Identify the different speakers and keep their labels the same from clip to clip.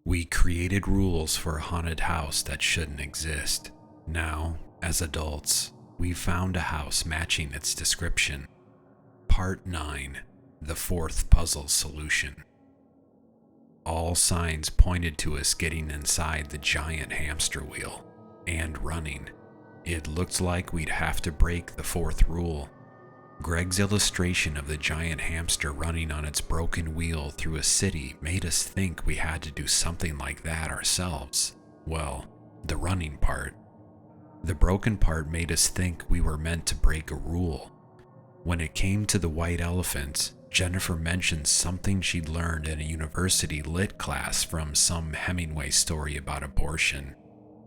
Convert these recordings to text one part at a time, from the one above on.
Speaker 1: We created rules for a haunted house that shouldn't exist. Now, as adults, we found a house matching its description. Part 9. The fourth puzzle solution. All signs pointed to us getting inside the giant hamster wheel and running. It looked like we'd have to break the fourth rule. Greg's illustration of the giant hamster running on its broken wheel through a city made us think we had to do something like that ourselves. Well, the running part. The broken part made us think we were meant to break a rule. When it came to the white elephant, Jennifer mentioned something she'd learned in a university lit class from some Hemingway story about abortion.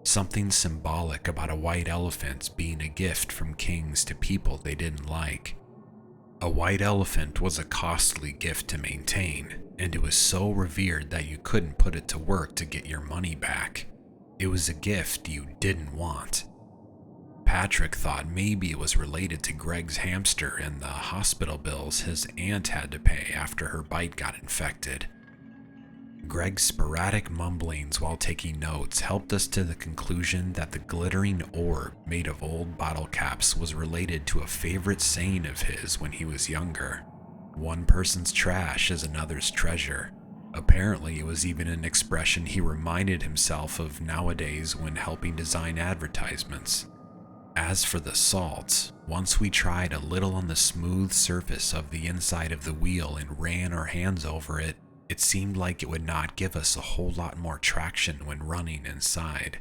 Speaker 1: Something symbolic about a white elephant being a gift from kings to people they didn't like. A white elephant was a costly gift to maintain, and it was so revered that you couldn't put it to work to get your money back. It was a gift you didn't want. Patrick thought maybe it was related to Greg's hamster and the hospital bills his aunt had to pay after her bite got infected. Greg's sporadic mumblings while taking notes helped us to the conclusion that the glittering orb made of old bottle caps was related to a favorite saying of his when he was younger. One person's trash is another's treasure. Apparently, it was even an expression he reminded himself of nowadays when helping design advertisements. As for the salt, once we tried a little on the smooth surface of the inside of the wheel and ran our hands over it, it seemed like it would not give us a whole lot more traction when running inside.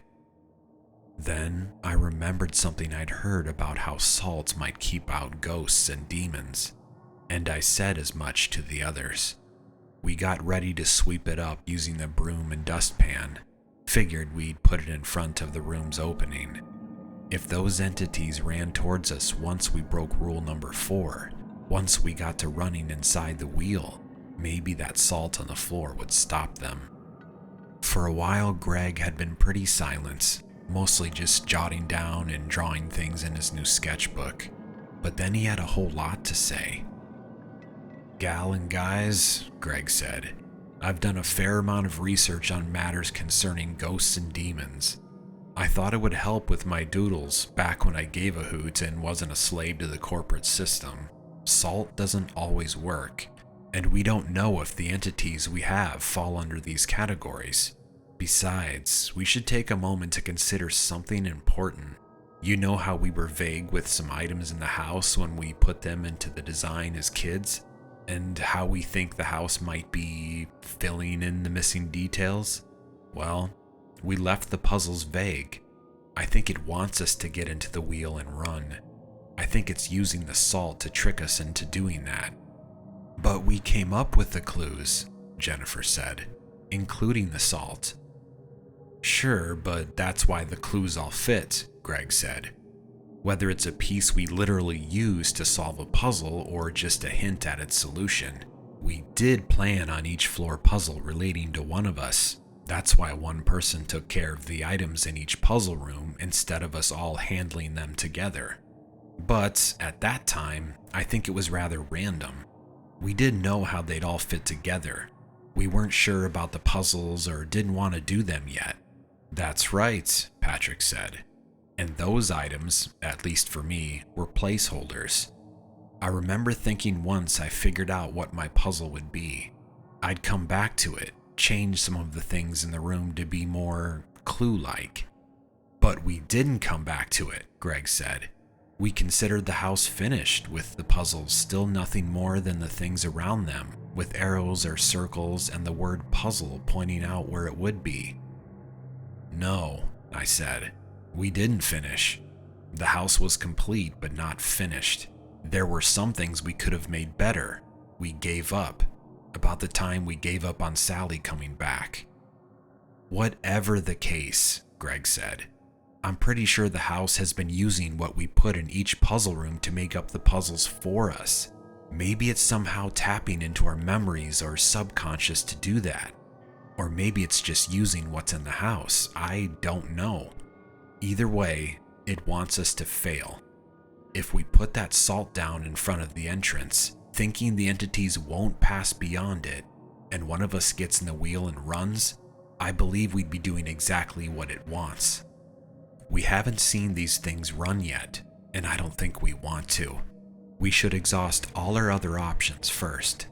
Speaker 1: Then I remembered something I'd heard about how salt might keep out ghosts and demons, and I said as much to the others. We got ready to sweep it up using the broom and dustpan. Figured we'd put it in front of the room's opening. If those entities ran towards us once we broke rule number 4, once we got to running inside the wheel, maybe that salt on the floor would stop them. For a while, Greg had been pretty silent, mostly just jotting down and drawing things in his new sketchbook. But then he had a whole lot to say. "Gal and guys," Greg said, "I've done a fair amount of research on matters concerning ghosts and demons. I thought it would help with my doodles back when I gave a hoot and wasn't a slave to the corporate system. Salt doesn't always work. And we don't know if the entities we have fall under these categories. Besides, we should take a moment to consider something important. You know how we were vague with some items in the house when we put them into the design as kids? And how we think the house might be filling in the missing details? Well, we left the puzzles vague. I think it wants us to get into the wheel and run. I think it's using the salt to trick us into doing that." "But we came up with the clues," Jennifer said, "including the salt." "Sure, but that's why the clues all fit," Greg said. "Whether it's a piece we literally use to solve a puzzle or just a hint at its solution. We did plan on each floor puzzle relating to one of us. That's why one person took care of the items in each puzzle room instead of us all handling them together. But at that time, I think it was rather random. We didn't know how they'd all fit together. We weren't sure about the puzzles or didn't want to do them yet." "That's right," Patrick said. "And those items, at least for me, were placeholders. I remember thinking once I figured out what my puzzle would be, I'd come back to it, change some of the things in the room to be more clue-like." "But we didn't come back to it," Greg said. "We considered the house finished, with the puzzles still nothing more than the things around them, with arrows or circles and the word puzzle pointing out where it would be." "No," I said. "We didn't finish. The house was complete but not finished. There were some things we could have made better. We gave up. About the time we gave up on Sally coming back." "Whatever the case," Greg said, "I'm pretty sure the house has been using what we put in each puzzle room to make up the puzzles for us. Maybe it's somehow tapping into our memories or subconscious to do that. Or maybe it's just using what's in the house. I don't know. Either way, it wants us to fail. If we put that salt down in front of the entrance, thinking the entities won't pass beyond it, and one of us gets in the wheel and runs, I believe we'd be doing exactly what it wants. We haven't seen these things run yet, and I don't think we want to. We should exhaust all our other options first.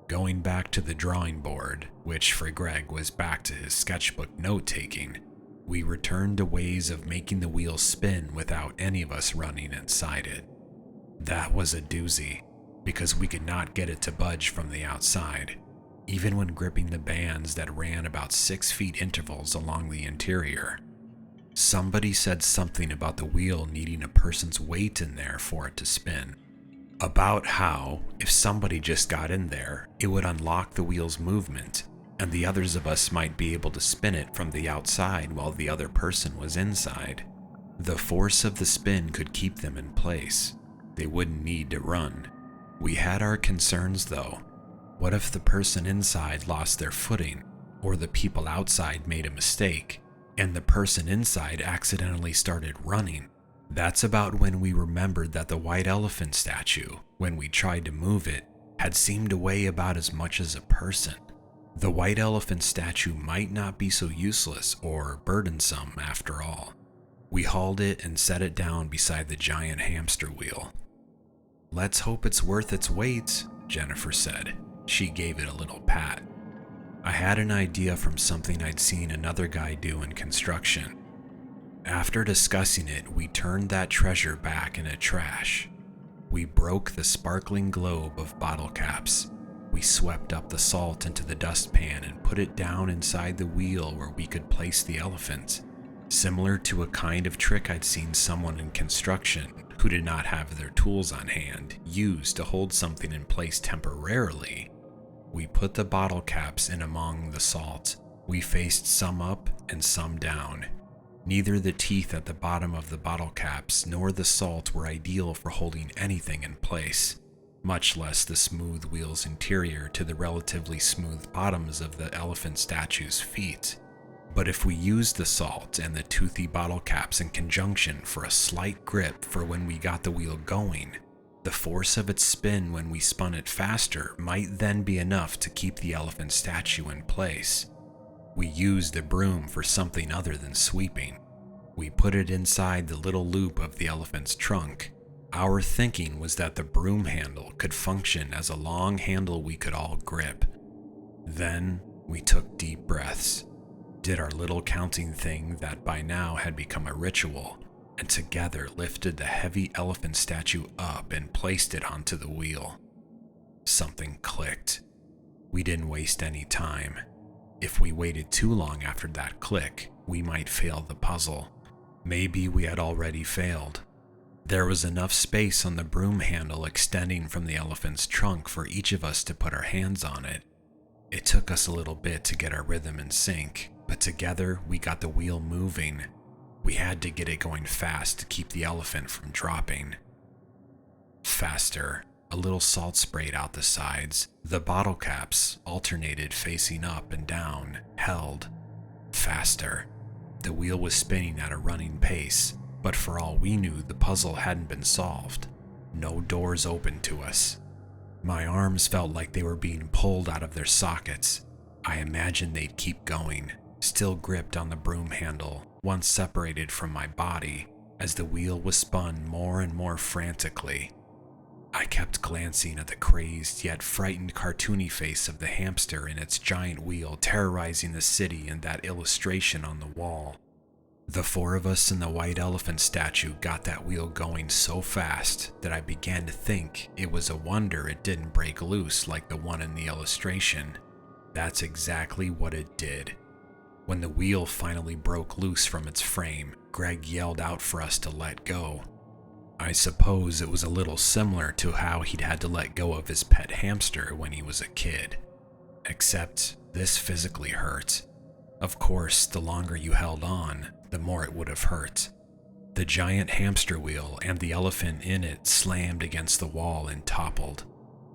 Speaker 1: Going back to the drawing board, which for Greg was back to his sketchbook note-taking, we returned to ways of making the wheel spin without any of us running inside it. That was a doozy, because we could not get it to budge from the outside, even when gripping the bands that ran about 6 feet intervals along the interior. Somebody said something about the wheel needing a person's weight in there for it to spin. About how, if somebody just got in there, it would unlock the wheel's movement, and the others of us might be able to spin it from the outside while the other person was inside. The force of the spin could keep them in place. They wouldn't need to run. We had our concerns though. What if the person inside lost their footing, or the people outside made a mistake, and the person inside accidentally started running? That's about when we remembered that the white elephant statue, when we tried to move it, had seemed to weigh about as much as a person. The white elephant statue might not be so useless or burdensome after all. We hauled it and set it down beside the giant hamster wheel. "Let's hope it's worth its weight," Jennifer said. She gave it a little pat. I had an idea from something I'd seen another guy do in construction. After discussing it, we turned that treasure back in a trash. We broke the sparkling globe of bottle caps. We swept up the salt into the dustpan and put it down inside the wheel where we could place the elephant, similar to a kind of trick I'd seen someone in construction who did not have their tools on hand use to hold something in place temporarily. We put the bottle caps in among the salt. We faced some up and some down. Neither the teeth at the bottom of the bottle caps nor the salt were ideal for holding anything in place, much less the smooth wheel's interior to the relatively smooth bottoms of the elephant statue's feet. But if we used the salt and the toothy bottle caps in conjunction for a slight grip for when we got the wheel going, the force of its spin when we spun it faster might then be enough to keep the elephant statue in place. We used the broom for something other than sweeping. We put it inside the little loop of the elephant's trunk. Our thinking was that the broom handle could function as a long handle we could all grip. Then we took deep breaths, did our little counting thing that by now had become a ritual, and together lifted the heavy elephant statue up and placed it onto the wheel. Something clicked. We didn't waste any time. If we waited too long after that click, we might fail the puzzle. Maybe we had already failed. There was enough space on the broom handle extending from the elephant's trunk for each of us to put our hands on it. It took us a little bit to get our rhythm in sync, but together we got the wheel moving. We had to get it going fast to keep the elephant from dropping. Faster. A little salt sprayed out the sides. The bottle caps, alternated facing up and down, held. Faster. The wheel was spinning at a running pace, but for all we knew, the puzzle hadn't been solved. No doors opened to us. My arms felt like they were being pulled out of their sockets. I imagined they'd keep going, still gripped on the broom handle, once separated from my body, as the wheel was spun more and more frantically. I kept glancing at the crazed yet frightened cartoony face of the hamster in its giant wheel terrorizing the city in that illustration on the wall. The four of us in the white elephant statue got that wheel going so fast that I began to think it was a wonder it didn't break loose like the one in the illustration. That's exactly what it did. When the wheel finally broke loose from its frame, Greg yelled out for us to let go. I suppose it was a little similar to how he'd had to let go of his pet hamster when he was a kid. Except this physically hurt. Of course, the longer you held on, the more it would have hurt. The giant hamster wheel and the elephant in it slammed against the wall and toppled.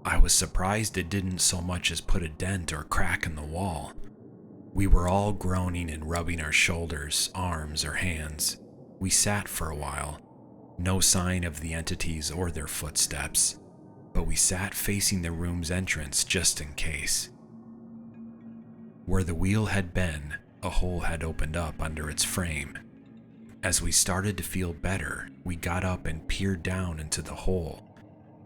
Speaker 1: I was surprised it didn't so much as put a dent or crack in the wall. We were all groaning and rubbing our shoulders, arms, or hands. We sat for a while. No sign of the entities or their footsteps, but we sat facing the room's entrance just in case. Where the wheel had been, a hole had opened up under its frame. As we started to feel better, we got up and peered down into the hole.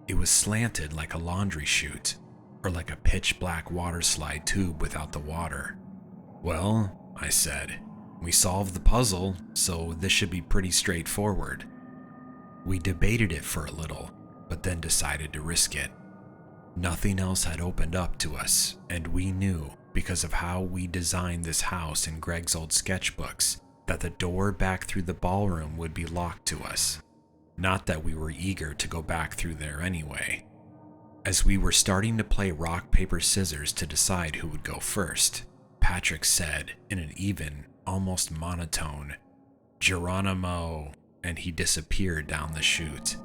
Speaker 1: It was slanted like a laundry chute, or like a pitch-black water slide tube without the water. "Well," I said, "we solved the puzzle, so this should be pretty straightforward." We debated it for a little, but then decided to risk it. Nothing else had opened up to us, and we knew, because of how we designed this house in Greg's old sketchbooks, that the door back through the ballroom would be locked to us. Not that we were eager to go back through there anyway. As we were starting to play rock, paper, scissors to decide who would go first, Patrick said in an even, almost monotone, "Geronimo," and he disappeared down the chute.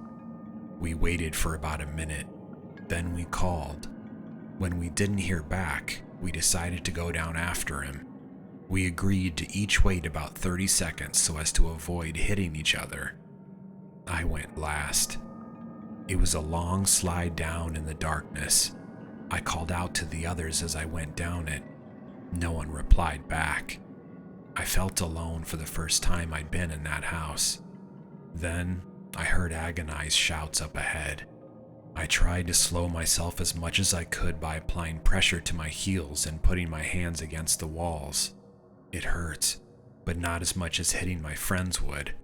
Speaker 1: We waited for about a minute, then we called. When we didn't hear back, we decided to go down after him. We agreed to each wait about 30 seconds so as to avoid hitting each other. I went last. It was a long slide down in the darkness. I called out to the others as I went down it. No one replied back. I felt alone for the first time I'd been in that house. Then I heard agonized shouts up ahead. I tried to slow myself as much as I could by applying pressure to my heels and putting my hands against the walls. It hurt, but not as much as hitting my friends would.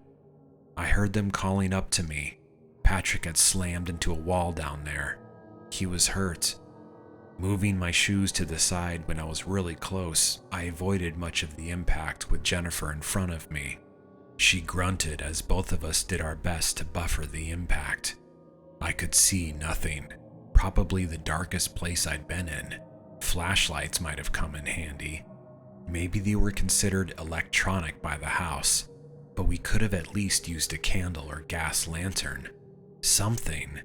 Speaker 1: I heard them calling up to me. Patrick had slammed into a wall down there. He was hurt. Moving my shoes to the side when I was really close, I avoided much of the impact with Jennifer in front of me. She grunted as both of us did our best to buffer the impact. I could see nothing, probably the darkest place I'd been in. Flashlights might have come in handy. Maybe they were considered electronic by the house, but we could have at least used a candle or gas lantern. Something.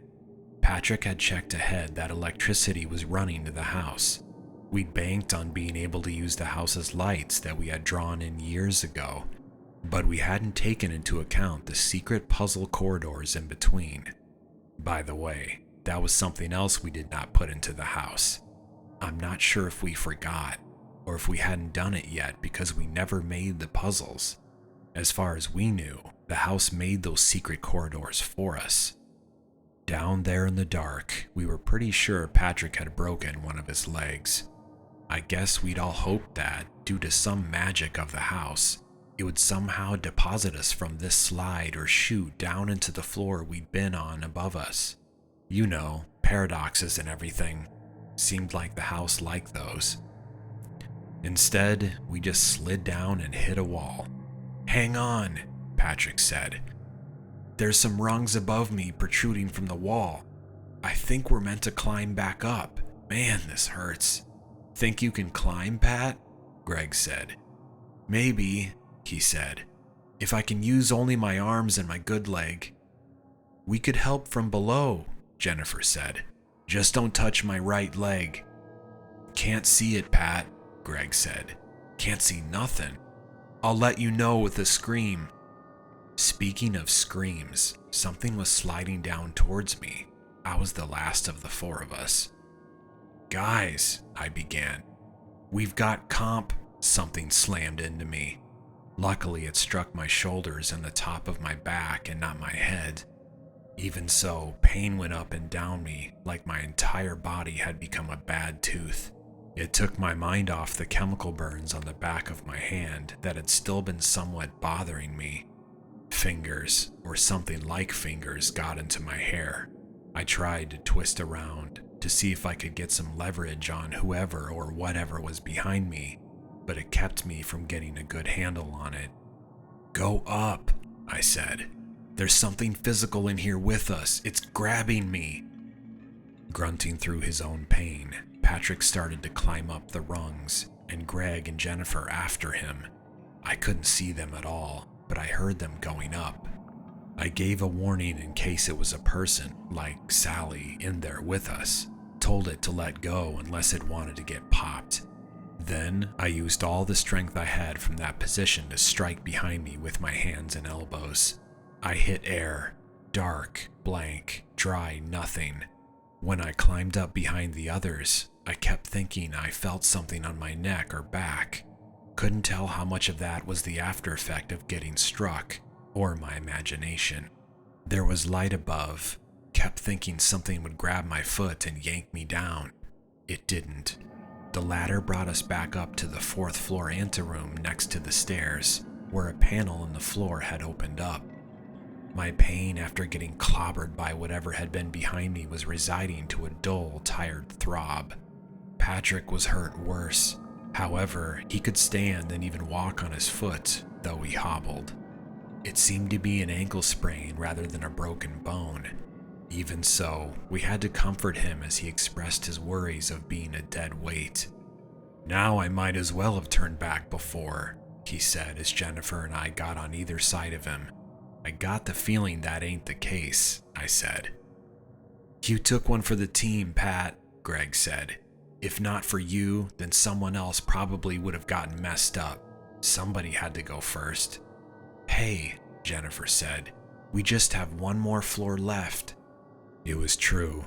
Speaker 1: Patrick had checked ahead that electricity was running to the house. We'd banked on being able to use the house's lights that we had drawn in years ago, but we hadn't taken into account the secret puzzle corridors in between. By the way, that was something else we did not put into the house. I'm not sure if we forgot, or if we hadn't done it yet because we never made the puzzles. As far as we knew, the house made those secret corridors for us. Down there in the dark, we were pretty sure Patrick had broken one of his legs. I guess we'd all hoped that, due to some magic of the house, it would somehow deposit us from this slide or chute down into the floor we'd been on above us. You know, paradoxes and everything. Seemed like the house liked those. Instead, we just slid down and hit a wall. "Hang on," Patrick said. "There's some rungs above me protruding from the wall. I think we're meant to climb back up. Man, this hurts." "Think you can climb, Pat?" Greg said. "Maybe," he said, "if I can use only my arms and my good leg." "We could help from below," Jennifer said. "Just don't touch my right leg." "Can't see it, Pat," Greg said. "Can't see nothing. I'll let you know with a scream." Speaking of screams, something was sliding down towards me. I was the last of the four of us. "Guys," I began. "We've got comp." Something slammed into me. Luckily, it struck my shoulders and the top of my back and not my head. Even so, pain went up and down me like my entire body had become a bad tooth. It took my mind off the chemical burns on the back of my hand that had still been somewhat bothering me. Fingers, or something like fingers, got into my hair. I tried to twist around to see if I could get some leverage on whoever or whatever was behind me, but it kept me from getting a good handle on it. "Go up," I said. "There's something physical in here with us. It's grabbing me." Grunting through his own pain, Patrick started to climb up the rungs, and Greg and Jennifer after him. I couldn't see them at all, but I heard them going up. I gave a warning in case it was a person, like Sally, in there with us. Told it to let go unless it wanted to get popped. Then I used all the strength I had from that position to strike behind me with my hands and elbows. I hit air. Dark, blank, dry nothing. When I climbed up behind the others, I kept thinking I felt something on my neck or back. Couldn't tell how much of that was the after effect of getting struck or my imagination. There was light above. Kept thinking something would grab my foot and yank me down. It didn't. The ladder brought us back up to the 4th floor anteroom next to the stairs, where a panel in the floor had opened up. My pain after getting clobbered by whatever had been behind me was residing to a dull, tired throb. Patrick was hurt worse. However, he could stand and even walk on his foot, though he hobbled. It seemed to be an ankle sprain rather than a broken bone. Even so, we had to comfort him as he expressed his worries of being a dead weight. "Now I might as well have turned back before," he said as Jennifer and I got on either side of him. "I got the feeling that ain't the case," I said. "You took one for the team, Pat," Greg said. "If not for you, then someone else probably would have gotten messed up. Somebody had to go first." "Hey," Jennifer said, "we just have one more floor left." It was true.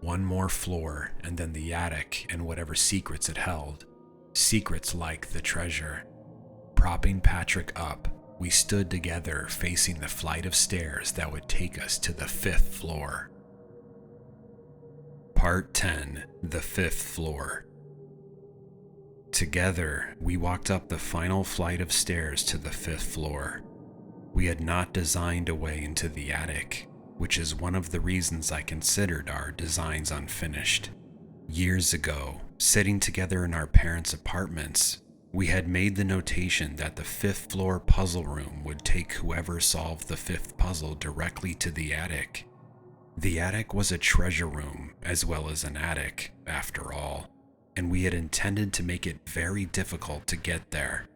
Speaker 1: One more floor, and then the attic and whatever secrets it held. Secrets like the treasure. Propping Patrick up, we stood together facing the flight of stairs that would take us to the 5th floor. Part 10, the 5th floor. Together, we walked up the final flight of stairs to the 5th floor. We had not designed a way into the attic, which is one of the reasons I considered our designs unfinished. Years ago, sitting together in our parents' apartments, we had made the notation that the 5th floor puzzle room would take whoever solved the 5th puzzle directly to the attic. The attic was a treasure room as well as an attic, after all, and we had intended to make it very difficult to get there.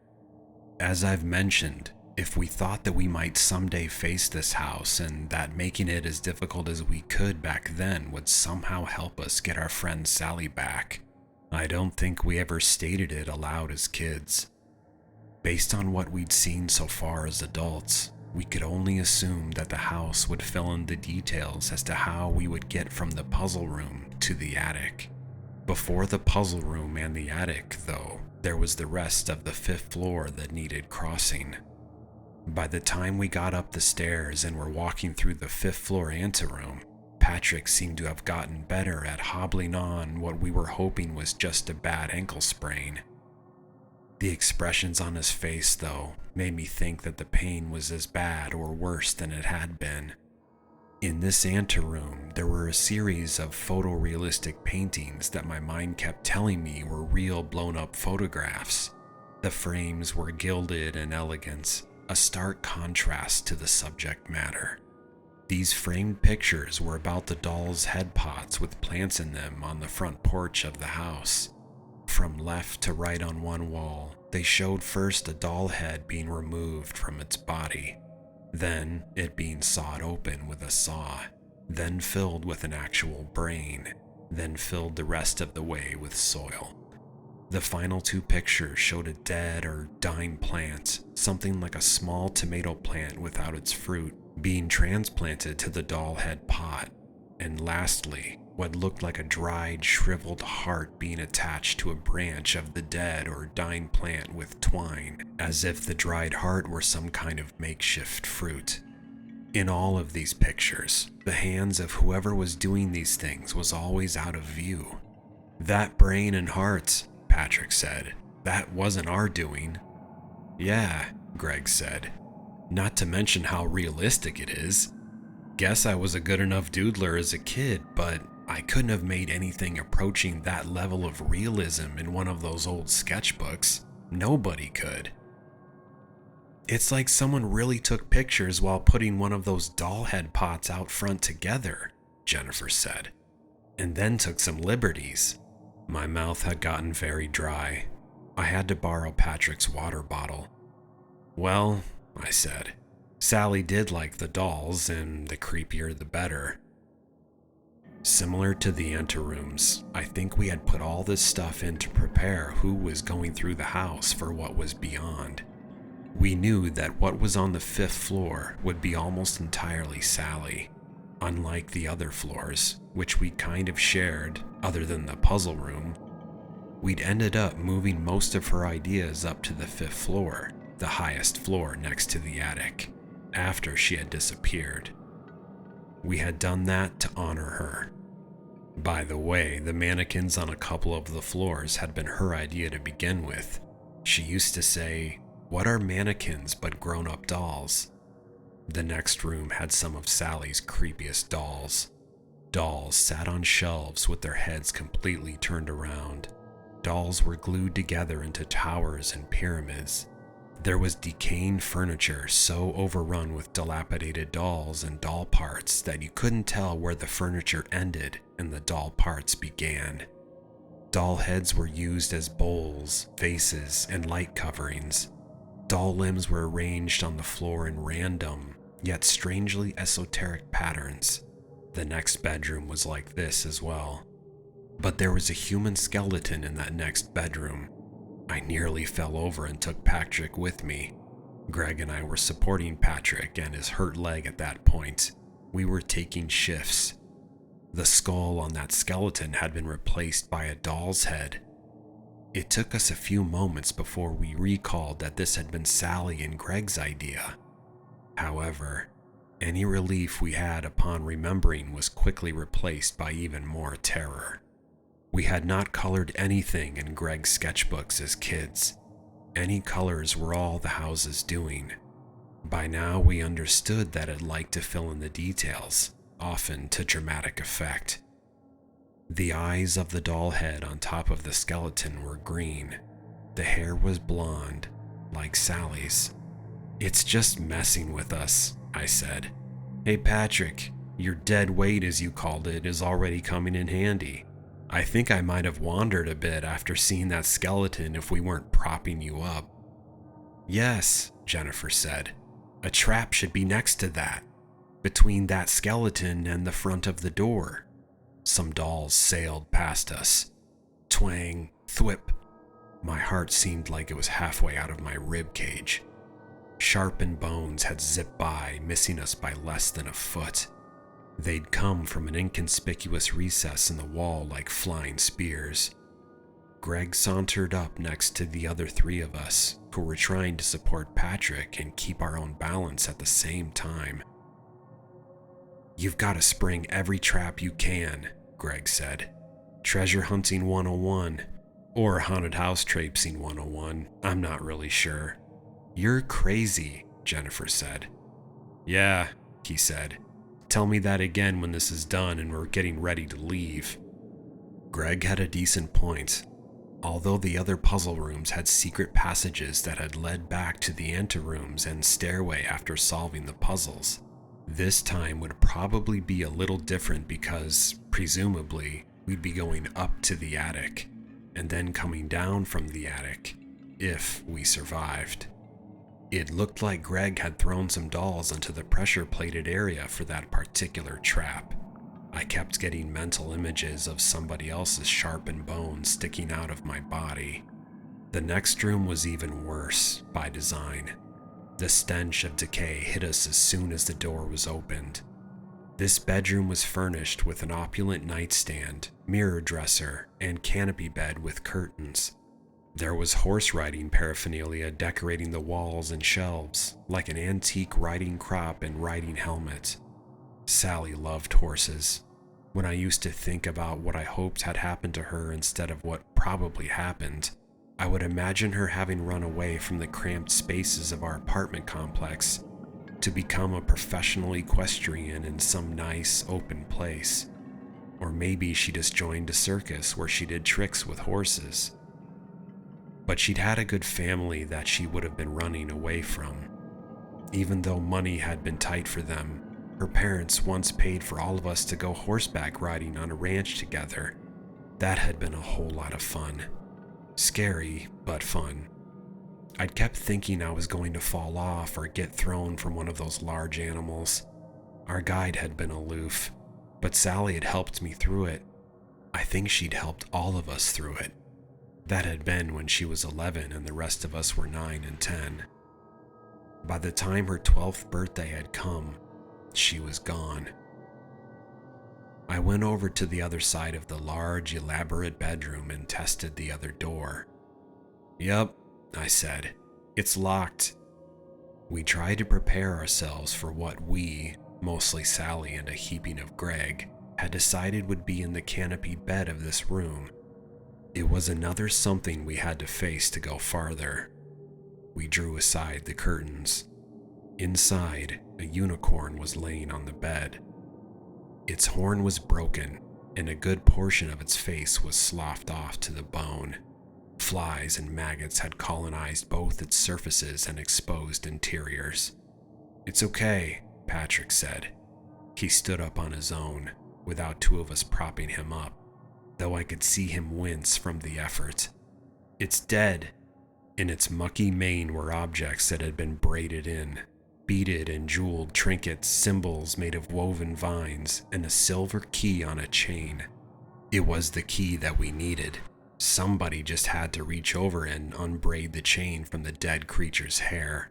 Speaker 1: As I've mentioned, if we thought that we might someday face this house and that making it as difficult as we could back then would somehow help us get our friend Sally back, I don't think we ever stated it aloud as kids. Based on what we'd seen so far as adults, we could only assume that the house would fill in the details as to how we would get from the puzzle room to the attic. Before the puzzle room and the attic, though, there was the rest of the 5th floor that needed crossing. By the time we got up the stairs and were walking through the 5th floor anteroom, Patrick seemed to have gotten better at hobbling on what we were hoping was just a bad ankle sprain. The expressions on his face, though, made me think that the pain was as bad or worse than it had been. In this anteroom, there were a series of photorealistic paintings that my mind kept telling me were real blown-up photographs. The frames were gilded and elegant, a stark contrast to the subject matter. These framed pictures were about the dolls' head pots with plants in them on the front porch of the house. From left to right on one wall, they showed first a doll head being removed from its body, then it being sawed open with a saw, then filled with an actual brain, then filled the rest of the way with soil. The final 2 pictures showed a dead or dying plant, something like a small tomato plant without its fruit, being transplanted to the doll head pot, and lastly, what looked like a dried, shriveled heart being attached to a branch of the dead or dying plant with twine, as if the dried heart were some kind of makeshift fruit. In all of these pictures, the hands of whoever was doing these things was always out of view. "That brain and heart," Patrick said, "that wasn't our doing." "Yeah," Greg said, "not to mention how realistic it is. Guess I was a good enough doodler as a kid, but I couldn't have made anything approaching that level of realism in one of those old sketchbooks. Nobody could." "It's like someone really took pictures while putting one of those doll head pots out front together," Jennifer said, "and then took some liberties." My mouth had gotten very dry. I had to borrow Patrick's water bottle. "Well," I said, "Sally did like the dolls, and the creepier the better." Similar to the anterooms, I think we had put all this stuff in to prepare who was going through the house for what was beyond. We knew that what was on the 5th floor would be almost entirely Sally. Unlike the other floors, which we kind of shared, other than the puzzle room, we'd ended up moving most of her ideas up to the 5th floor, the highest floor next to the attic, after she had disappeared. We had done that to honor her. By the way, the mannequins on a couple of the floors had been her idea to begin with. She used to say, "What are mannequins but grown-up dolls?" The next room had some of Sally's creepiest dolls. Dolls sat on shelves with their heads completely turned around. Dolls were glued together into towers and pyramids. There was decaying furniture so overrun with dilapidated dolls and doll parts that you couldn't tell where the furniture ended and the doll parts began. Doll heads were used as bowls, vases, and light coverings. Doll limbs were arranged on the floor in random, yet strangely esoteric patterns. The next bedroom was like this as well. But there was a human skeleton in that next bedroom. I nearly fell over and took Patrick with me. Greg and I were supporting Patrick and his hurt leg at that point. We were taking shifts. The skull on that skeleton had been replaced by a doll's head. It took us a few moments before we recalled that this had been Sally and Greg's idea. However, any relief we had upon remembering was quickly replaced by even more terror. We had not colored anything in Greg's sketchbooks as kids. Any colors were all the house's doing. By now we understood that it liked to fill in the details, often to dramatic effect. The eyes of the doll head on top of the skeleton were green. The hair was blonde, like Sally's. "It's just messing with us," I said. "Hey Patrick, your dead weight as you called it is already coming in handy. I think I might have wandered a bit after seeing that skeleton if we weren't propping you up." "Yes," Jennifer said. "A trap should be next to that, between that skeleton and the front of the door." Some dolls sailed past us. Twang, thwip. My heart seemed like it was halfway out of my rib cage. Sharpened bones had zipped by, missing us by less than a foot. They'd come from an inconspicuous recess in the wall like flying spears. Greg sauntered up next to the other 3 of us, who were trying to support Patrick and keep our own balance at the same time. "You've got to spring every trap you can," Greg said. "Treasure hunting 101, or haunted house traipsing 101, I'm not really sure." "You're crazy," Jennifer said. "Yeah," he said. "Tell me that again when this is done and we're getting ready to leave." Greg had a decent point. Although the other puzzle rooms had secret passages that had led back to the anterooms and stairway after solving the puzzles, this time would probably be a little different because, presumably, we'd be going up to the attic, and then coming down from the attic, if we survived. It looked like Greg had thrown some dolls into the pressure-plated area for that particular trap. I kept getting mental images of somebody else's sharpened bones sticking out of my body. The next room was even worse, by design. The stench of decay hit us as soon as the door was opened. This bedroom was furnished with an opulent nightstand, mirror dresser, and canopy bed with curtains. There was horse riding paraphernalia decorating the walls and shelves, like an antique riding crop and riding helmet. Sally loved horses. When I used to think about what I hoped had happened to her instead of what probably happened, I would imagine her having run away from the cramped spaces of our apartment complex to become a professional equestrian in some nice, open place. Or maybe she just joined a circus where she did tricks with horses. But she'd had a good family that she would have been running away from. Even though money had been tight for them, her parents once paid for all of us to go horseback riding on a ranch together. That had been a whole lot of fun. Scary, but fun. I'd kept thinking I was going to fall off or get thrown from one of those large animals. Our guide had been aloof, but Sally had helped me through it. I think she'd helped all of us through it. That had been when she was 11 and the rest of us were 9 and 10. By the time her 12th birthday had come, she was gone. I went over to the other side of the large, elaborate bedroom and tested the other door. "Yup," I said. "It's locked." We tried to prepare ourselves for what we, mostly Sally and a heaping of Greg, had decided would be in the canopied bed of this room. It was another something we had to face to go farther. We drew aside the curtains. Inside, a unicorn was laying on the bed. Its horn was broken, and a good portion of its face was sloughed off to the bone. Flies and maggots had colonized both its surfaces and exposed interiors. "It's okay," Patrick said. He stood up on his own, without two of us propping him up, though I could see him wince from the effort. "It's dead." In its mucky mane were objects that had been braided in, beaded and jeweled trinkets, symbols made of woven vines, and a silver key on a chain. It was the key that we needed. Somebody just had to reach over and unbraid the chain from the dead creature's hair.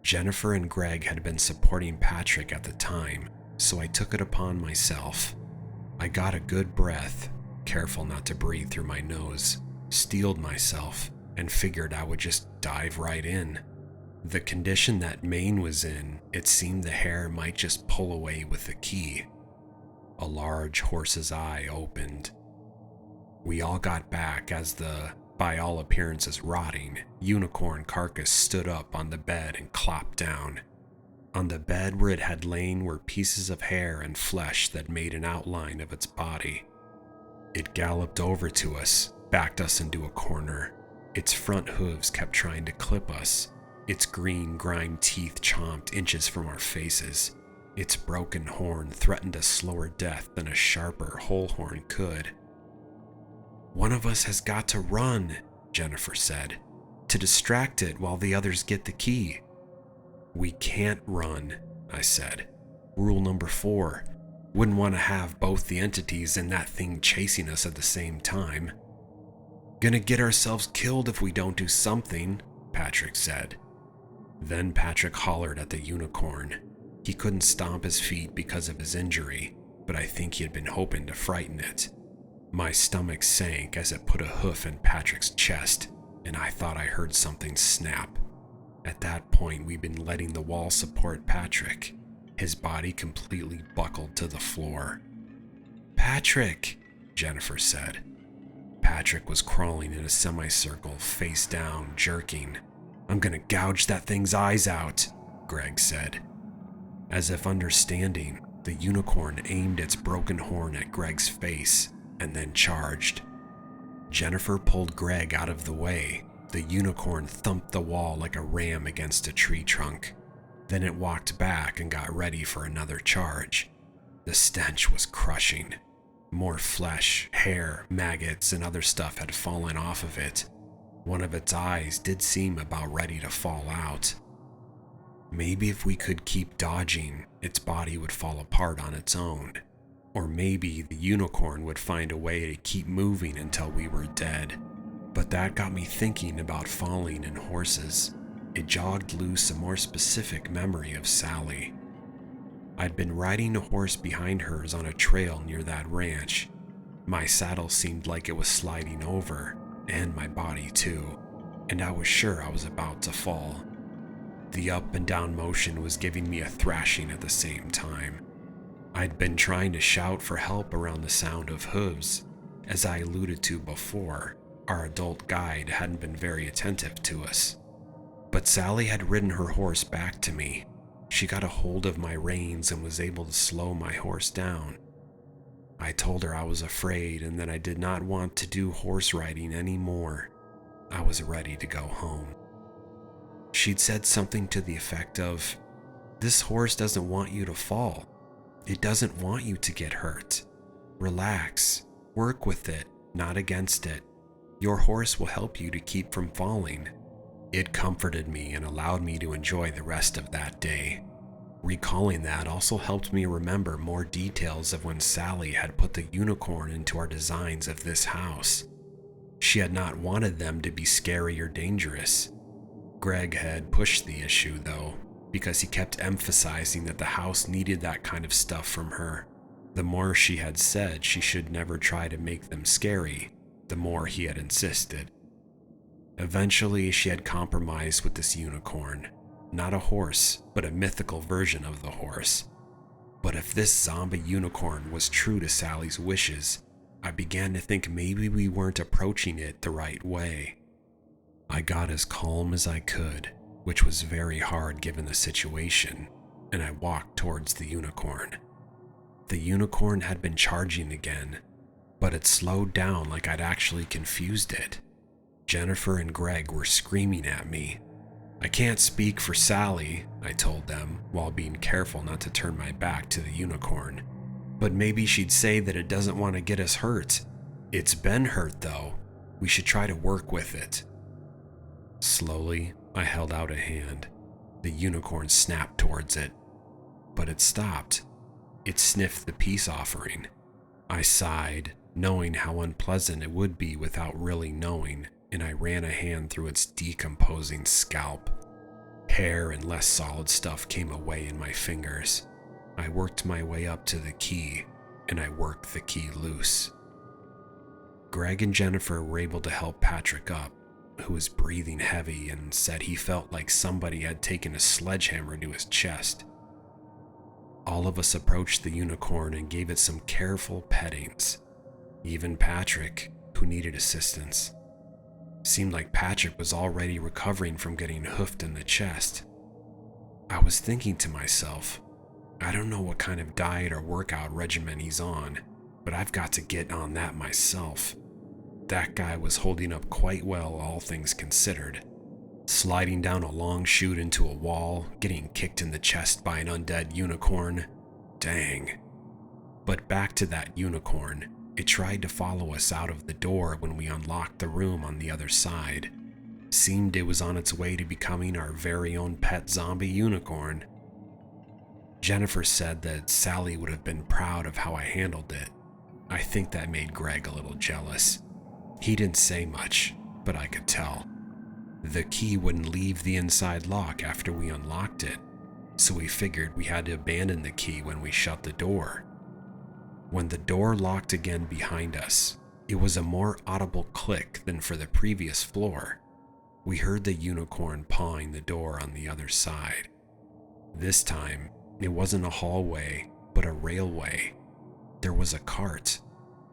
Speaker 1: Jennifer and Greg had been supporting Patrick at the time, so I took it upon myself. I got a good breath, careful not to breathe through my nose, steeled myself, and figured I would just dive right in. The condition that Maine was in, it seemed the hair might just pull away with the key. A large horse's eye opened. We all got back as the, by all appearances rotting, unicorn carcass stood up on the bed and clopped down. On the bed where it had lain were pieces of hair and flesh that made an outline of its body. It galloped over to us, backed us into a corner. Its front hooves kept trying to clip us. Its green, grimed teeth chomped inches from our faces. Its broken horn threatened a slower death than a sharper whole horn could. "One of us has got to run," Jennifer said, "to distract it while the others get the key." "We can't run," I said. "Rule number 4. Wouldn't want to have both the entities and that thing chasing us at the same time." "Gonna get ourselves killed if we don't do something," Patrick said. Then Patrick hollered at the unicorn. He couldn't stomp his feet because of his injury, but I think he had been hoping to frighten it. My stomach sank as it put a hoof in Patrick's chest, and I thought I heard something snap. At that point, we'd been letting the wall support Patrick. His body completely buckled to the floor. "Patrick," Jennifer said. Patrick was crawling in a semicircle, face down, jerking. "I'm gonna gouge that thing's eyes out," Greg said. As if understanding, the unicorn aimed its broken horn at Greg's face and then charged. Jennifer pulled Greg out of the way. The unicorn thumped the wall like a ram against a tree trunk. Then it walked back and got ready for another charge. The stench was crushing. More flesh, hair, maggots, and other stuff had fallen off of it. One of its eyes did seem about ready to fall out. Maybe if we could keep dodging, its body would fall apart on its own. Or maybe the unicorn would find a way to keep moving until we were dead. But that got me thinking about falling and horses. It jogged loose a more specific memory of Sally. I'd been riding a horse behind hers on a trail near that ranch. My saddle seemed like it was sliding over, and my body too, and I was sure I was about to fall. The up and down motion was giving me a thrashing at the same time. I'd been trying to shout for help around the sound of hooves. As I alluded to before, our adult guide hadn't been very attentive to us. But Sally had ridden her horse back to me. She got a hold of my reins and was able to slow my horse down. I told her I was afraid and that I did not want to do horse riding anymore. I was ready to go home. She'd said something to the effect of, "This horse doesn't want you to fall. It doesn't want you to get hurt. Relax. Work with it, not against it. Your horse will help you to keep from falling." It comforted me and allowed me to enjoy the rest of that day. Recalling that also helped me remember more details of when Sally had put the unicorn into our designs of this house. She had not wanted them to be scary or dangerous. Greg had pushed the issue, though, because he kept emphasizing that the house needed that kind of stuff from her. The more she had said she should never try to make them scary, the more he had insisted. Eventually, she had compromised with this unicorn. Not a horse, but a mythical version of the horse. But if this zombie unicorn was true to Sally's wishes, I began to think maybe we weren't approaching it the right way. I got as calm as I could, which was very hard given the situation, and I walked towards the unicorn. The unicorn had been charging again, but it slowed down like I'd actually confused it. Jennifer and Greg were screaming at me. I can't speak for Sally, I told them, while being careful not to turn my back to the unicorn. But maybe she'd say that it doesn't want to get us hurt. It's been hurt though. We should try to work with it. Slowly, I held out a hand. The unicorn snapped towards it, but it stopped. It sniffed the peace offering. I sighed, knowing how unpleasant it would be without really knowing, and I ran a hand through its decomposing scalp. Hair and less solid stuff came away in my fingers. I worked my way up to the key, and I worked the key loose. Greg and Jennifer were able to help Patrick up, who was breathing heavy and said he felt like somebody had taken a sledgehammer to his chest. All of us approached the unicorn and gave it some careful pettings. Even Patrick, who needed assistance. Seemed like Patrick was already recovering from getting hoofed in the chest. I was thinking to myself, I don't know what kind of diet or workout regimen he's on, but I've got to get on that myself. That guy was holding up quite well, all things considered. Sliding down a long chute into a wall, getting kicked in the chest by an undead unicorn. Dang. But back to that unicorn. It tried to follow us out of the door when we unlocked the room on the other side. Seemed it was on its way to becoming our very own pet zombie unicorn. Jennifer said that Sally would have been proud of how I handled it. I think that made Greg a little jealous. He didn't say much, but I could tell. The key wouldn't leave the inside lock after we unlocked it, so we figured we had to abandon the key when we shut the door. When the door locked again behind us, it was a more audible click than for the previous floor. We heard the unicorn pawing the door on the other side. This time, it wasn't a hallway, but a railway. There was a cart,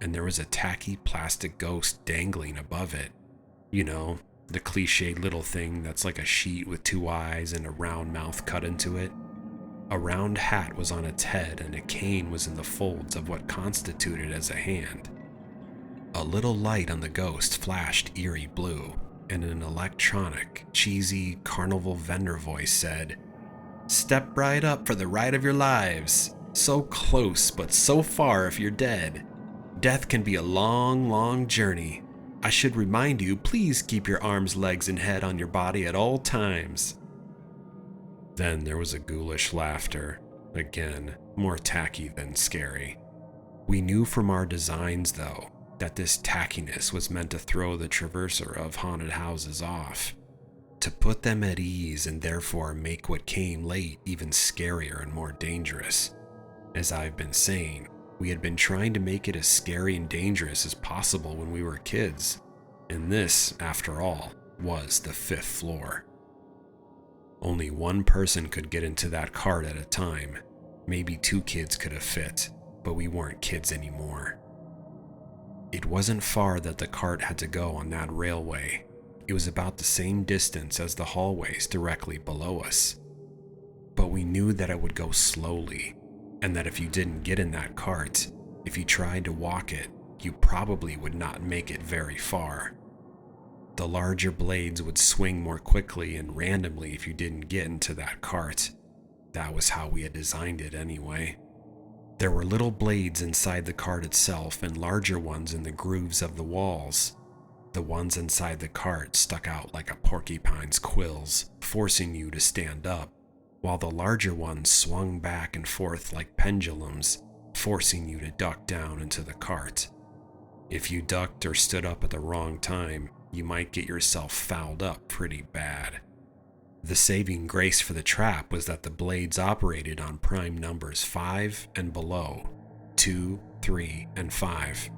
Speaker 1: and there was a tacky plastic ghost dangling above it. You know, the cliched little thing that's like a sheet with two eyes and a round mouth cut into it. A round hat was on its head and a cane was in the folds of what constituted as a hand. A little light on the ghost flashed eerie blue, and an electronic, cheesy carnival vendor voice said, "Step right up for the ride of your lives. So close, but so far if you're dead. Death can be a long, long journey. I should remind you, please keep your arms, legs, and head on your body at all times." Then there was a ghoulish laughter, again, more tacky than scary. We knew from our designs, though, that this tackiness was meant to throw the traverser of haunted houses off, to put them at ease and therefore make what came late even scarier and more dangerous. As I've been saying, we had been trying to make it as scary and dangerous as possible when we were kids, and this, after all, was the 5th floor. Only one person could get into that cart at a time. Maybe 2 kids could have fit, but we weren't kids anymore. It wasn't far that the cart had to go on that railway. It was about the same distance as the hallways directly below us. But we knew that it would go slowly, and that if you didn't get in that cart, if you tried to walk it, you probably would not make it very far. The larger blades would swing more quickly and randomly if you didn't get into that cart. That was how we had designed it anyway. There were little blades inside the cart itself and larger ones in the grooves of the walls. The ones inside the cart stuck out like a porcupine's quills, forcing you to stand up, while the larger ones swung back and forth like pendulums, forcing you to duck down into the cart. If you ducked or stood up at the wrong time, you might get yourself fouled up pretty bad. The saving grace for the trap was that the blades operated on prime numbers 5 and below, 2, 3, and 5.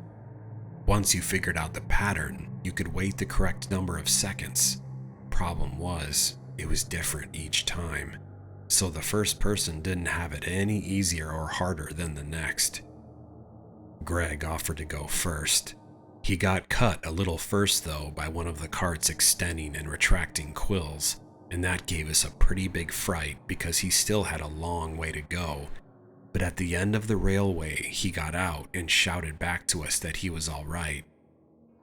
Speaker 1: Once you figured out the pattern, you could wait the correct number of seconds. Problem was, it was different each time, so the first person didn't have it any easier or harder than the next. Greg offered to go first. He got cut a little first though by one of the carts extending and retracting quills, and that gave us a pretty big fright because he still had a long way to go. But at the end of the railway, he got out and shouted back to us that he was all right.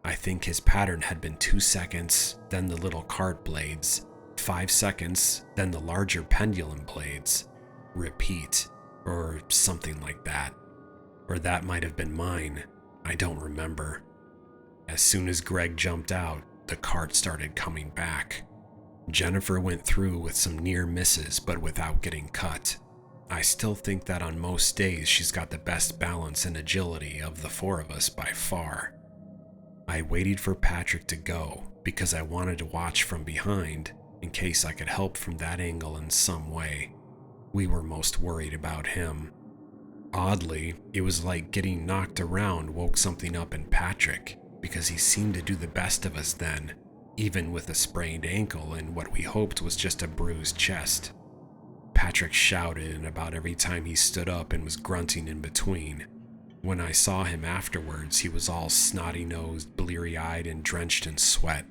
Speaker 1: I think his pattern had been 2 seconds, then the little cart blades, 5 seconds, then the larger pendulum blades, repeat, or something like that. Or that might have been mine, I don't remember. As soon as Greg jumped out, the cart started coming back. Jennifer went through with some near misses but without getting cut. I still think that on most days she's got the best balance and agility of the four of us by far. I waited for Patrick to go because I wanted to watch from behind in case I could help from that angle in some way. We were most worried about him. Oddly, it was like getting knocked around woke something up in Patrick because he seemed to do the best of us then, even with a sprained ankle and what we hoped was just a bruised chest. Patrick shouted, and about every time he stood up and was grunting in between. When I saw him afterwards, he was all snotty-nosed, bleary-eyed, and drenched in sweat.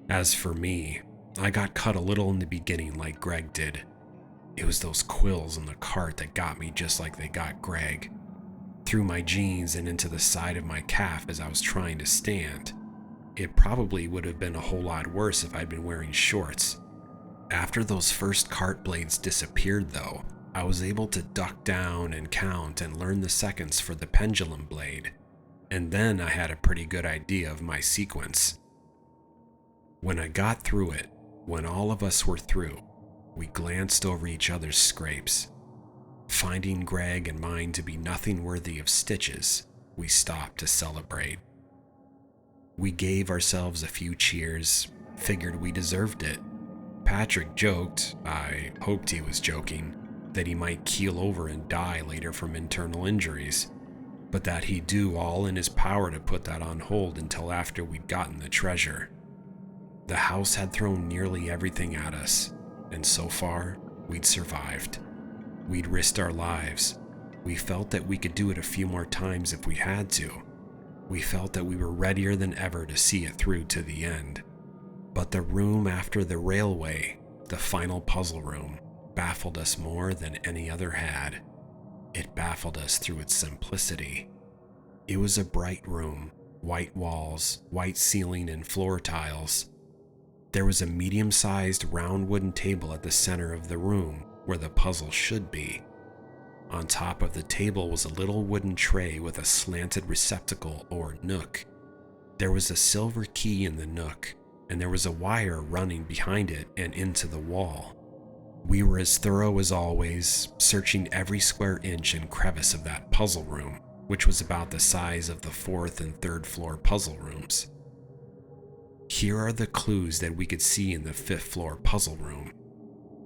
Speaker 1: As for me, I got cut a little in the beginning like Greg did. It was those quills in the cart that got me just like they got Greg. Through my jeans and into the side of my calf as I was trying to stand. It probably would have been a whole lot worse if I'd been wearing shorts. After those first cart blades disappeared though, I was able to duck down and count and learn the seconds for the pendulum blade, and then I had a pretty good idea of my sequence. When I got through it, when all of us were through, we glanced over each other's scrapes. Finding Greg and mine to be nothing worthy of stitches, we stopped to celebrate. We gave ourselves a few cheers, figured we deserved it. Patrick joked, I hoped he was joking, that he might keel over and die later from internal injuries, but that he'd do all in his power to put that on hold until after we'd gotten the treasure. The house had thrown nearly everything at us, and so far, we'd survived. We'd risked our lives. We felt that we could do it a few more times if we had to. We felt that we were readier than ever to see it through to the end. But the room after the railway, the final puzzle room, baffled us more than any other had. It baffled us through its simplicity. It was a bright room, white walls, white ceiling and floor tiles. There was a medium-sized round wooden table at the center of the room where the puzzle should be. On top of the table was a little wooden tray with a slanted receptacle or nook. There was a silver key in the nook, and there was a wire running behind it and into the wall. We were as thorough as always, searching every square inch and crevice of that puzzle room, which was about the size of the 4th and 3rd floor puzzle rooms. Here are the clues that we could see in the 5th floor puzzle room.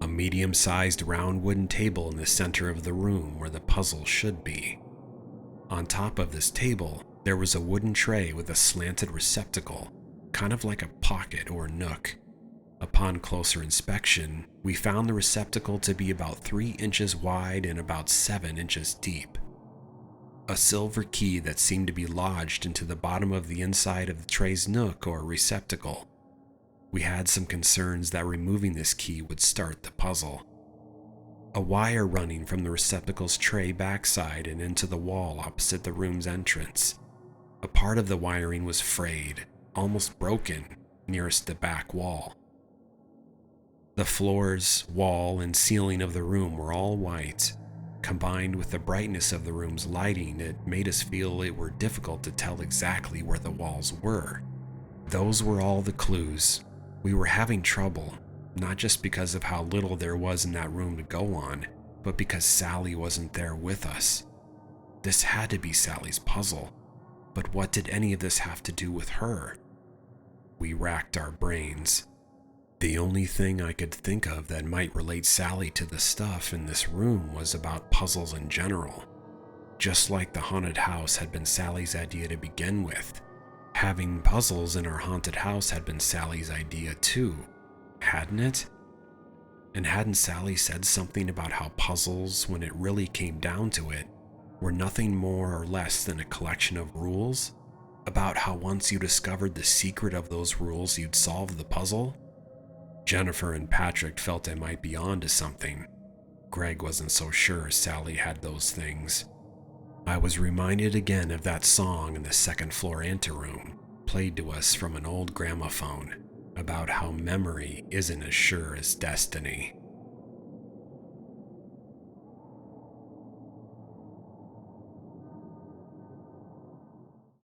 Speaker 1: A medium-sized round wooden table in the center of the room where the puzzle should be. On top of this table, there was a wooden tray with a slanted receptacle, kind of like a pocket or nook. Upon closer inspection, we found the receptacle to be about 3 inches wide and about 7 inches deep. A silver key that seemed to be lodged into the bottom of the inside of the tray's nook or receptacle. We had some concerns that removing this key would start the puzzle. A wire running from the receptacle's tray backside and into the wall opposite the room's entrance. A part of the wiring was frayed, almost broken, nearest the back wall. The floors, wall, and ceiling of the room were all white. Combined with the brightness of the room's lighting, it made us feel it were difficult to tell exactly where the walls were. Those were all the clues. We were having trouble, not just because of how little there was in that room to go on, but because Sally wasn't there with us. This had to be Sally's puzzle, but what did any of this have to do with her? We racked our brains. The only thing I could think of that might relate Sally to the stuff in this room was about puzzles in general. just like the haunted house had been Sally's idea to begin with. Having puzzles in our haunted house had been Sally's idea too, hadn't it? And hadn't Sally said something about how puzzles, when it really came down to it, were nothing more or less than a collection of rules? About how once you discovered the secret of those rules, you'd solve the puzzle? Jennifer and Patrick felt they might be on to something. Greg wasn't so sure Sally had those things. I was reminded again of that song in the second floor anteroom, played to us from an old gramophone, about how memory isn't as sure as destiny.